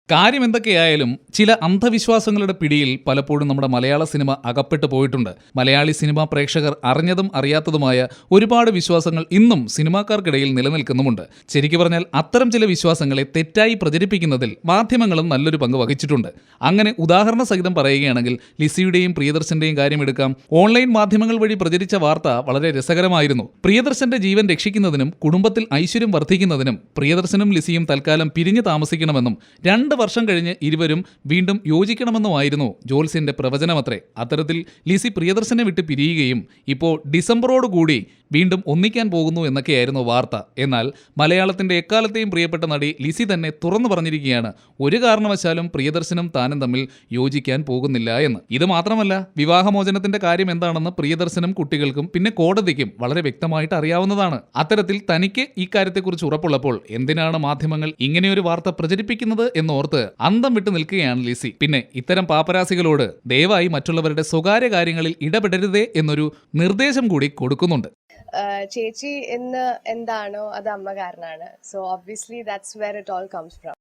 കാര്യം എന്തൊക്കെയായാലും ചില അന്ധവിശ്വാസങ്ങളുടെ പിടിയിൽ പലപ്പോഴും നമ്മുടെ മലയാള സിനിമ അകപ്പെട്ടു പോയിട്ടുണ്ട്. മലയാളി സിനിമാ പ്രേക്ഷകർ അറിഞ്ഞതും അറിയാത്തതുമായ ഒരുപാട് വിശ്വാസങ്ങൾ ഇന്നും സിനിമാക്കാർക്കിടയിൽ നിലനിൽക്കുന്നുമുണ്ട്. ശരിക്കു പറഞ്ഞാൽ അത്തരം ചില വിശ്വാസങ്ങളെ തെറ്റായി പ്രചരിപ്പിക്കുന്നതിൽ മാധ്യമങ്ങളും നല്ലൊരു പങ്ക് വഹിച്ചിട്ടുണ്ട്. അങ്ങനെ ഉദാഹരണ സഹിതം പറയുകയാണെങ്കിൽ ലിസിയുടെയും പ്രിയദർശന്റെയും കാര്യം എടുക്കാം. ഓൺലൈൻ മാധ്യമങ്ങൾ വഴി പ്രചരിച്ച വാർത്ത വളരെ രസകരമായിരുന്നു. പ്രിയദർശന്റെ ജീവൻ രക്ഷിക്കുന്നതിനും കുടുംബത്തിൽ ഐശ്വര്യം വർദ്ധിക്കുന്നതിനും പ്രിയദർശനും ലിസിയും തൽക്കാലം പിരിഞ്ഞു താമസിക്കണമെന്നും 2 വർഷം കഴിഞ്ഞ് ഇരുവരും വീണ്ടും യോജിക്കണമെന്നുമായിരുന്നു ജോത്സ്യന്റെ പ്രവചനമത്രേ. അത്തരത്തിൽ ലിസി പ്രിയദർശനെ വിട്ട് പിരിയുകയും ഇപ്പോൾ ഡിസംബറോടുകൂടി വീണ്ടും ഒന്നിക്കാൻ പോകുന്നു എന്നൊക്കെയായിരുന്നു വാർത്ത. എന്നാൽ മലയാളത്തിന്റെ എക്കാലത്തെയും പ്രിയപ്പെട്ട നടി ലിസി തന്നെ തുറന്നു പറഞ്ഞിരിക്കുകയാണ് ഒരു കാരണവശാലും പ്രിയദർശനും താനും തമ്മിൽ യോജിക്കാൻ പോകുന്നില്ല എന്ന്. ഇത് മാത്രമല്ല, വിവാഹമോചനത്തിന്റെ കാര്യം എന്താണെന്ന് പ്രിയദർശനും കുട്ടികൾക്കും പിന്നെ കോടതിക്കും വളരെ വ്യക്തമായിട്ട് അറിയാവുന്നതാണ്. അത്തരത്തിൽ തനിക്ക് ഇക്കാര്യത്തെക്കുറിച്ച് ഉറപ്പുള്ളപ്പോൾ എന്തിനാണ് മാധ്യമങ്ങൾ ഇങ്ങനെയൊരു വാർത്ത പ്രചരിപ്പിക്കുന്നത് എന്നോർത്ത് അന്തം വിട്ടു നിൽക്കുകയാണ് ലിസി. പിന്നെ ഇത്തരം പാപ്പരാസികളോട് ദയവായി മറ്റുള്ളവരുടെ സ്വകാര്യ കാര്യങ്ങളിൽ ഇടപെടരുതേ എന്നൊരു നിർദ്ദേശം കൂടി കൊടുക്കുന്നുണ്ട്. ചേച്ചി എന്ന് എന്താണോ അത് അമ്മ കാരനാണ്. So obviously that's where it all comes from.